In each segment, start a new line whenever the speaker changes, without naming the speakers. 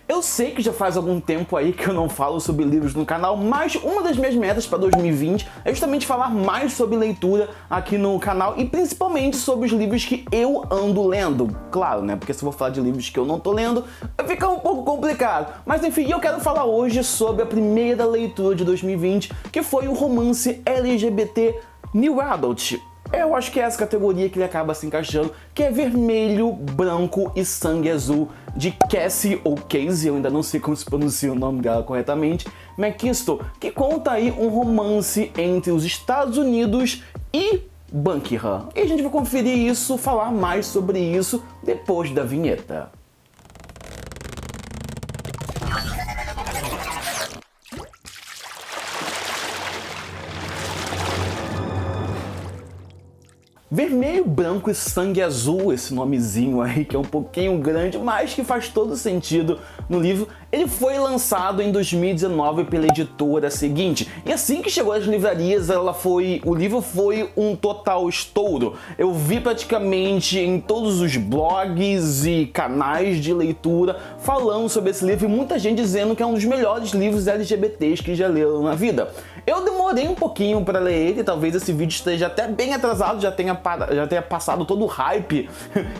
Eu sei que já faz algum tempo aí que eu não falo sobre livros no canal, mas uma das minhas metas para 2020 é justamente falar mais sobre leitura aqui no canal e principalmente sobre os livros que eu ando lendo. Claro, né? Porque se eu vou falar de livros que eu não tô lendo, vai ficar um pouco complicado. Mas enfim, eu quero falar hoje sobre a primeira leitura de 2020, que foi o romance LGBT New Adult. Eu acho que é essa categoria que ele acaba se encaixando, que é Vermelho, Branco e Sangue Azul, de Cassie, ou Casey, eu ainda não sei como se pronuncia o nome dela corretamente, McKinstry, que conta aí um romance entre os Estados Unidos e Buckingham. E a gente vai conferir isso, falar mais sobre isso depois da vinheta. Vermelho, Branco e Sangue Azul, esse nomezinho aí que é um pouquinho grande, mas que faz todo sentido no livro, ele foi lançado em 2019 pela editora seguinte. E assim que chegou às livrarias, o livro foi um total estouro. Eu vi praticamente em todos os blogs e canais de leitura falando sobre esse livro e muita gente dizendo que é um dos melhores livros LGBTs que já leram na vida. Eu demorei um pouquinho para ler ele, talvez esse vídeo esteja até bem atrasado, já tenha passado todo o hype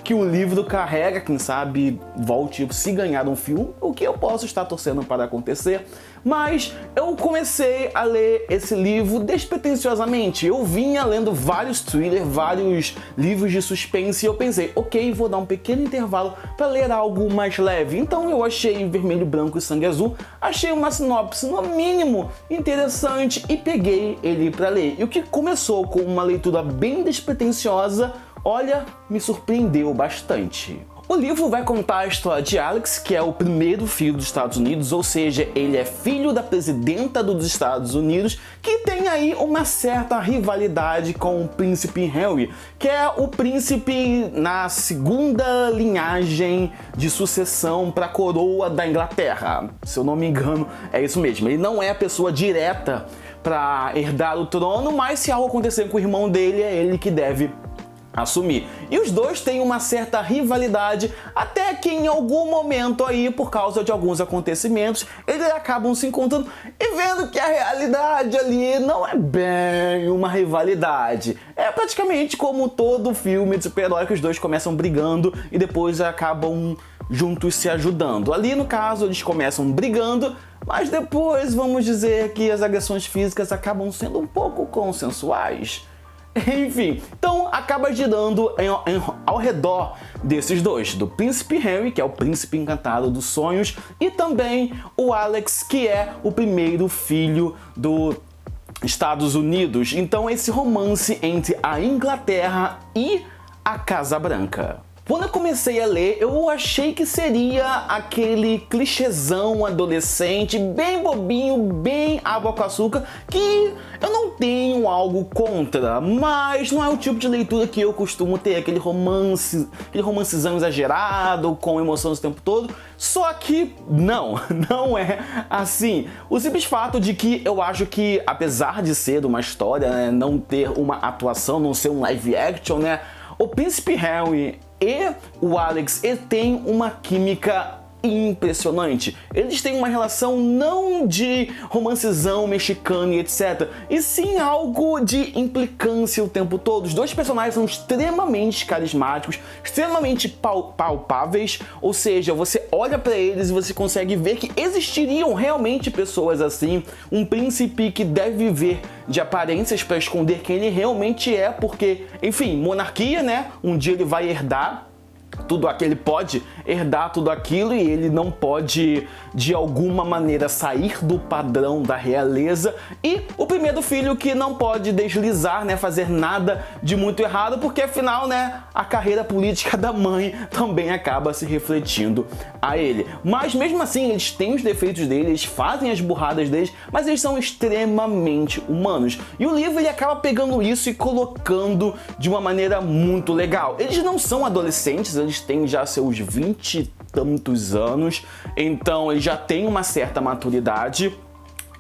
que o livro carrega, quem sabe volte se ganhar um filme, o que eu posso estar torcendo para acontecer. Mas eu comecei a ler esse livro despretensiosamente. Eu vinha lendo vários thrillers, vários livros de suspense e eu pensei, ok, vou dar um pequeno intervalo para ler algo mais leve. Então eu achei Vermelho, Branco e Sangue Azul, achei uma sinopse no mínimo interessante e peguei ele para ler. E o que começou com uma leitura bem despretensiosa, olha, me surpreendeu bastante. O livro vai contar a história de Alex, que é o primeiro filho dos Estados Unidos, ou seja, ele é filho da presidenta dos Estados Unidos, que tem aí uma certa rivalidade com o príncipe Harry, que é o príncipe na segunda linhagem de sucessão para a coroa da Inglaterra. Se eu não me engano, é isso mesmo. Ele não é a pessoa direta para herdar o trono, mas se algo acontecer com o irmão dele, é ele que deve assumir. E os dois têm uma certa rivalidade, até que em algum momento aí, por causa de alguns acontecimentos, eles acabam se encontrando e vendo que a realidade ali não é bem uma rivalidade. É praticamente como todo filme de super-herói que os dois começam brigando e depois acabam juntos se ajudando. Ali no caso eles começam brigando, mas depois vamos dizer que as agressões físicas acabam sendo um pouco consensuais. Enfim, então acaba girando ao redor desses dois, do príncipe Harry, que é o príncipe encantado dos sonhos, e também o Alex, que é o primeiro filho dos Estados Unidos. Então esse romance entre a Inglaterra e a Casa Branca. Quando eu comecei a ler, eu achei que seria aquele clichêzão adolescente, bem bobinho, bem água com açúcar, que eu não tenho algo contra, mas não é o tipo de leitura que eu costumo ter, aquele romancezão exagerado, com emoções o tempo todo, só que não é assim. O simples fato de que eu acho que, apesar de ser uma história, né, não ter uma atuação, não ser um live action, né, o príncipe Harry e o Alex têm uma química impressionante. Eles têm uma relação não de romancezão mexicano e etc, e sim algo de implicância o tempo todo. Os dois personagens são extremamente carismáticos, extremamente palpáveis, ou seja, você olha pra eles e você consegue ver que existiriam realmente pessoas assim, um príncipe que deve viver de aparências para esconder quem ele realmente é, porque, enfim, monarquia, né? Um dia ele vai herdar tudo aquilo, ele pode herdar tudo aquilo e ele não pode de alguma maneira sair do padrão da realeza, e o primeiro filho que não pode deslizar, né, fazer nada de muito errado, porque afinal, né, a carreira política da mãe também acaba se refletindo a ele. Mas mesmo assim, eles têm os defeitos deles, eles fazem as burradas deles, mas eles são extremamente humanos. E o livro ele acaba pegando isso e colocando de uma maneira muito legal. Eles não são adolescentes, eles têm já seus 20 e tantos anos, então eles já têm uma certa maturidade.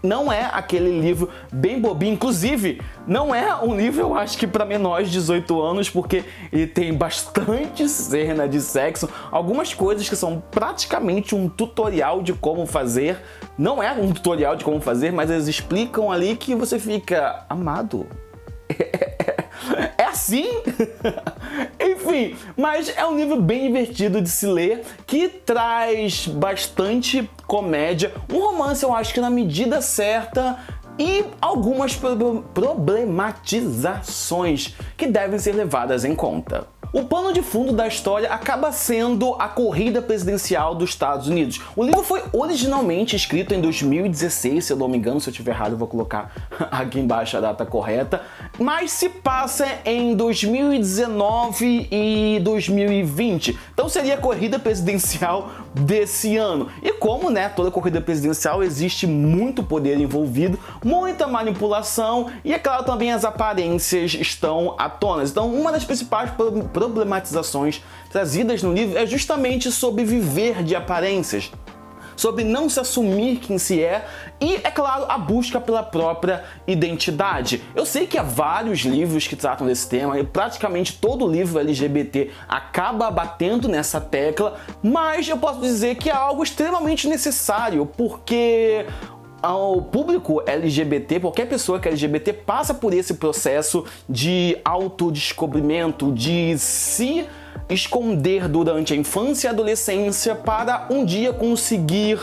não é aquele livro bem bobinho. Inclusive, não é um livro, eu acho que para menores de 18 anos, porque ele tem bastante cena de sexo, algumas coisas que são praticamente um tutorial de como fazer. Não é um tutorial de como fazer, mas eles explicam ali que você fica, amado, é assim? Enfim, mas é um livro bem divertido de se ler, que traz bastante comédia, um romance eu acho que na medida certa e algumas problematizações que devem ser levadas em conta. O pano de fundo da história acaba sendo a corrida presidencial dos Estados Unidos. O livro foi originalmente escrito em 2016, se eu não me engano, se eu estiver errado eu vou colocar aqui embaixo a data correta, mas se passa em 2019 e 2020, então seria a corrida presidencial desse ano. E como, né, toda corrida presidencial existe muito poder envolvido, muita manipulação e, é claro, também as aparências estão à tona. Então, uma das principais problematizações trazidas no livro é justamente sobre viver de aparências, sobre não se assumir quem se é e, é claro, a busca pela própria identidade. Eu sei que há vários livros que tratam desse tema e praticamente todo livro LGBT acaba batendo nessa tecla, mas eu posso dizer que é algo extremamente necessário, porque ao público LGBT, qualquer pessoa que é LGBT passa por esse processo de autodescobrimento, de se esconder durante a infância e adolescência para um dia conseguir,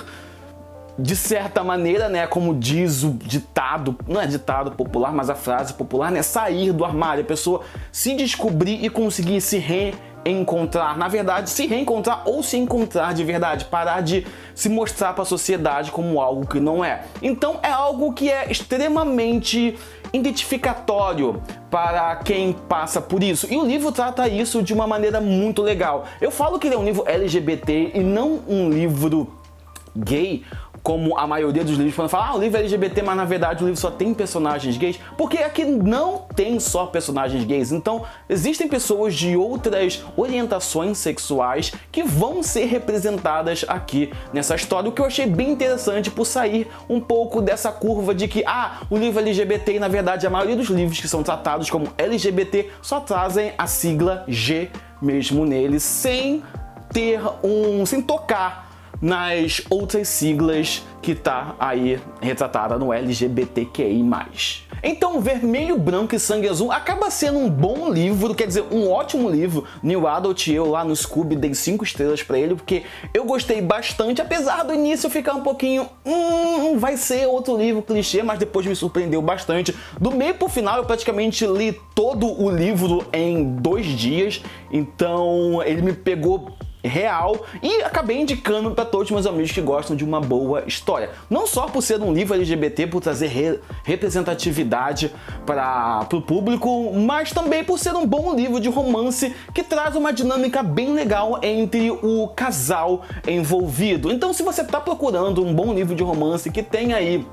de certa maneira, né, como diz o ditado, não é ditado popular, mas a frase popular, né, sair do armário, a pessoa se descobrir e conseguir se reencontrar, na verdade, se reencontrar ou se encontrar de verdade, parar de se mostrar para a sociedade como algo que não é. Então é algo que é extremamente identificatório para quem passa por isso. E o livro trata isso de uma maneira muito legal. Eu falo que ele é um livro LGBT e não um livro gay, como a maioria dos livros, quando fala, o livro é LGBT, mas na verdade o livro só tem personagens gays, porque aqui não tem só personagens gays. Então, existem pessoas de outras orientações sexuais que vão ser representadas aqui nessa história, o que eu achei bem interessante por sair um pouco dessa curva de que, o livro LGBT, e na verdade a maioria dos livros que são tratados como LGBT só trazem a sigla G mesmo neles, sem tocar nas outras siglas que tá aí retratada no LGBTQI+. Então, Vermelho, Branco e Sangue Azul acaba sendo um bom livro, quer dizer, um ótimo livro. New Adult, eu lá no Scooby dei 5 estrelas pra ele, porque eu gostei bastante, apesar do início ficar um pouquinho, vai ser outro livro clichê, mas depois me surpreendeu bastante. Do meio pro final eu praticamente li todo o livro em 2 dias, então ele me pegou real e acabei indicando para todos os meus amigos que gostam de uma boa história. Não só por ser um livro LGBT, por trazer representatividade para o público, mas também por ser um bom livro de romance que traz uma dinâmica bem legal entre o casal envolvido. Então, se você está procurando um bom livro de romance que tem aí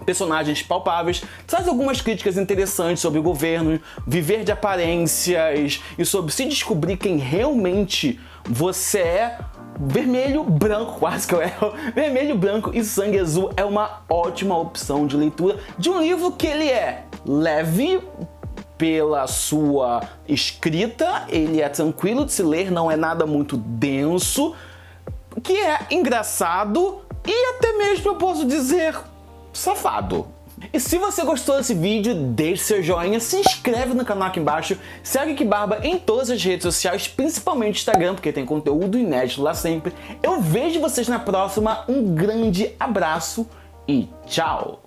personagens palpáveis, traz algumas críticas interessantes sobre o governo, viver de aparências e sobre se descobrir quem realmente você é. Vermelho, Branco, quase que eu erro. Vermelho, Branco e Sangue Azul é uma ótima opção de leitura de um livro que ele é leve pela sua escrita, ele é tranquilo de se ler, não é nada muito denso, que é engraçado e até mesmo eu posso dizer safado. E se você gostou desse vídeo, deixe seu joinha, se inscreve no canal aqui embaixo, segue Kibarba em todas as redes sociais, principalmente Instagram, porque tem conteúdo inédito lá sempre. Eu vejo vocês na próxima, um grande abraço e tchau!